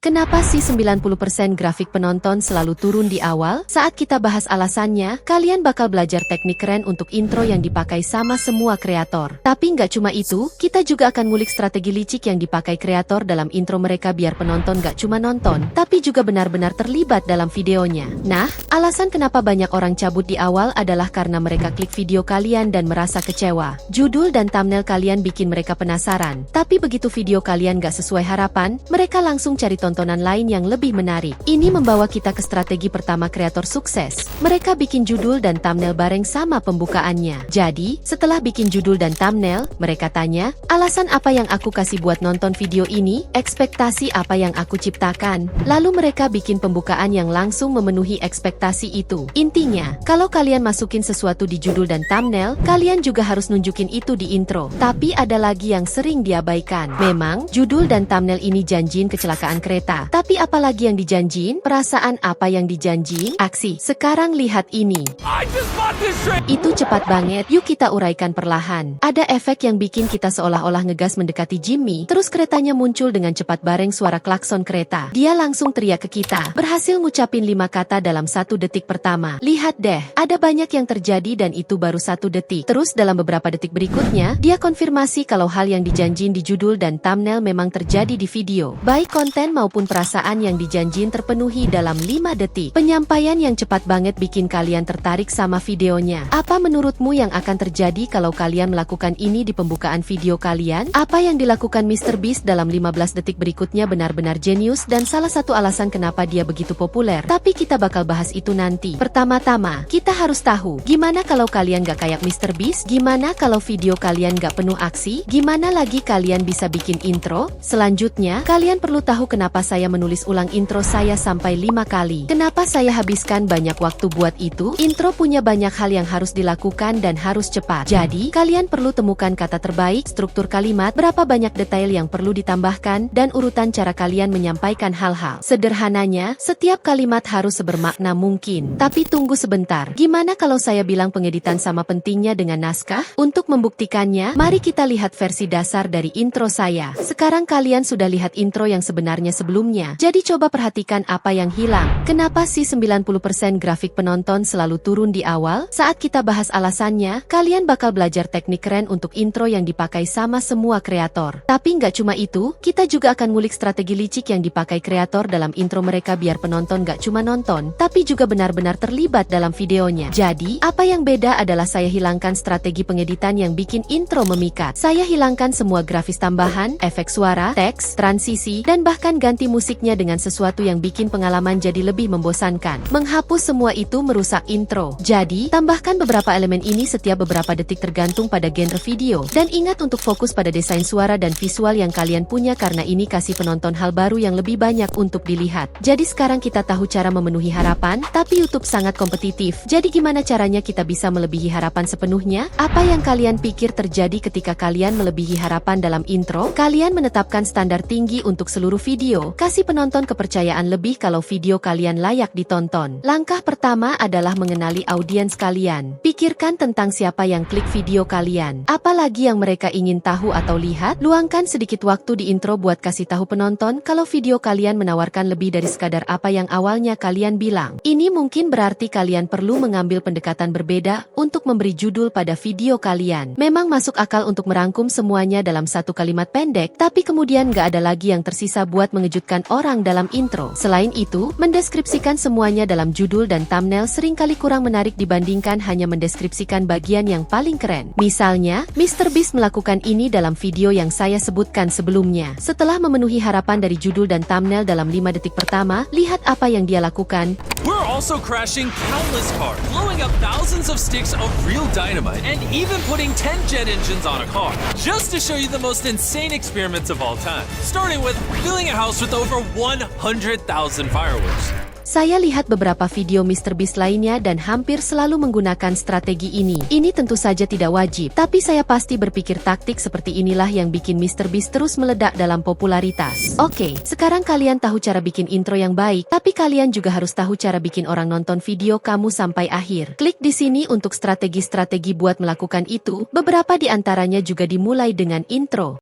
Kenapa sih 90% grafik penonton selalu turun di awal? Saat kita bahas alasannya, kalian bakal belajar teknik keren untuk intro yang dipakai sama semua kreator. Tapi nggak cuma itu, kita juga akan ngulik strategi licik yang dipakai kreator dalam intro mereka biar penonton nggak cuma nonton, tapi juga benar-benar terlibat dalam videonya. Nah, alasan kenapa banyak orang cabut di awal adalah karena mereka klik video kalian dan merasa kecewa. Judul dan thumbnail kalian bikin mereka penasaran, tapi begitu video kalian nggak sesuai harapan, mereka langsung cari tontonan lain yang lebih menarik. Ini membawa kita ke strategi pertama kreator sukses. Mereka bikin judul dan thumbnail bareng sama pembukaannya. Jadi, setelah bikin judul dan thumbnail, mereka tanya, alasan apa yang aku kasih buat nonton video ini? Ekspektasi apa yang aku ciptakan? Lalu mereka bikin pembukaan yang langsung memenuhi ekspektasi itu. Intinya, kalau kalian masukin sesuatu di judul dan thumbnail, kalian juga harus nunjukin itu di intro. Tapi ada lagi yang sering diabaikan. Memang, judul dan thumbnail ini janjiin kecelakaan kereta. Tapi apalagi yang dijanjiin? Perasaan apa yang dijanjiin? Aksi. Sekarang lihat ini. Itu cepat banget, yuk kita uraikan perlahan. Ada efek yang bikin kita seolah-olah ngegas mendekati Jimmy, terus keretanya muncul dengan cepat bareng suara klakson kereta. Dia langsung teriak ke kita, berhasil ngucapin 5 kata dalam 1 detik pertama. Lihat deh, ada banyak yang terjadi dan itu baru 1 detik. Terus dalam beberapa detik berikutnya, dia konfirmasi kalau hal yang dijanjiin di judul dan thumbnail memang terjadi di video. Baik konten maupun perasaan yang dijanjiin terpenuhi dalam 5 detik. Penyampaian yang cepat banget bikin kalian tertarik sama videonya. Apa menurutmu yang akan terjadi kalau kalian melakukan ini di pembukaan video kalian? Apa yang dilakukan MrBeast dalam 15 detik berikutnya benar-benar jenius dan salah satu alasan kenapa dia begitu populer. Tapi kita bakal bahas itu nanti. Pertama-tama, kita harus tahu, gimana kalau kalian gak kayak MrBeast? Gimana kalau video kalian gak penuh aksi? Gimana lagi kalian bisa bikin intro? Selanjutnya, kalian perlu tahu kenapa saya menulis ulang intro saya sampai 5 kali. Kenapa saya habiskan banyak waktu buat itu? Intro punya banyak hal yang harus dilakukan dan harus cepat. Jadi, kalian perlu temukan kata terbaik, struktur kalimat, berapa banyak detail yang perlu ditambahkan, dan urutan cara kalian menyampaikan hal-hal. Sederhananya, setiap kalimat harus sebermakna mungkin. Tapi tunggu sebentar, gimana kalau saya bilang pengeditan sama pentingnya dengan naskah? Untuk membuktikannya, mari kita lihat versi dasar dari intro saya. Sekarang kalian sudah lihat intro yang sebenarnya sebelumnya. Jadi coba perhatikan apa yang hilang. Kenapa sih 90% grafik penonton selalu turun di awal? Saat kita bahas alasannya, kalian bakal belajar teknik keren untuk intro yang dipakai sama semua kreator. Tapi nggak cuma itu, kita juga akan ngulik strategi licik yang dipakai kreator dalam intro mereka biar penonton nggak cuma nonton, tapi juga benar-benar terlibat dalam videonya. Jadi, apa yang beda adalah saya hilangkan strategi pengeditan yang bikin intro memikat. Saya hilangkan semua grafis tambahan, efek suara, teks, transisi, dan bahkan ganti musiknya dengan sesuatu yang bikin pengalaman jadi lebih membosankan. Menghapus semua itu merusak intro. Jadi, tambahkan beberapa elemen ini setiap beberapa detik tergantung pada genre video. Dan ingat untuk fokus pada desain suara dan visual yang kalian punya karena ini kasih penonton hal baru yang lebih banyak untuk dilihat. Jadi sekarang kita tahu cara memenuhi harapan, tapi YouTube sangat kompetitif. Jadi gimana caranya kita bisa melebihi harapan sepenuhnya? Apa yang kalian pikir terjadi ketika kalian melebihi harapan dalam intro? Kalian menetapkan standar tinggi untuk seluruh video. Kasih penonton kepercayaan lebih kalau video kalian layak ditonton. Langkah pertama adalah mengenali audiens kalian. Pikirkan tentang siapa yang klik video kalian. Apalagi yang mereka ingin tahu atau lihat. Luangkan sedikit waktu di intro buat kasih tahu penonton kalau video kalian menawarkan lebih dari sekadar apa yang awalnya kalian bilang. Ini mungkin berarti kalian perlu mengambil pendekatan berbeda untuk memberi judul pada video kalian. Memang masuk akal untuk merangkum semuanya dalam 1 kalimat pendek, tapi kemudian nggak ada lagi yang tersisa buat mengejutkan orang dalam intro. Selain itu, mendeskripsikan semuanya dalam judul dan thumbnail seringkali kurang menarik dibandingkan hanya mendeskripsikan bagian yang paling keren. Misalnya, MrBeast melakukan ini dalam video yang saya sebutkan sebelumnya. Setelah memenuhi harapan dari judul dan thumbnail dalam 5 detik pertama, lihat apa yang dia lakukan. We're also crashing countless cars, blowing up thousands of sticks of real dynamite, and even putting 10 jet engines on a car, just to show you the most insane experiments of all time. Starting with filling a house with over 100,000 fireworks. Saya lihat beberapa video MrBeast lainnya dan hampir selalu menggunakan strategi ini. Ini tentu saja tidak wajib, tapi saya pasti berpikir taktik seperti inilah yang bikin MrBeast terus meledak dalam popularitas. Oke, sekarang kalian tahu cara bikin intro yang baik, tapi kalian juga harus tahu cara bikin orang nonton video kamu sampai akhir. Klik di sini untuk strategi-strategi buat melakukan itu. Beberapa di antaranya juga dimulai dengan intro.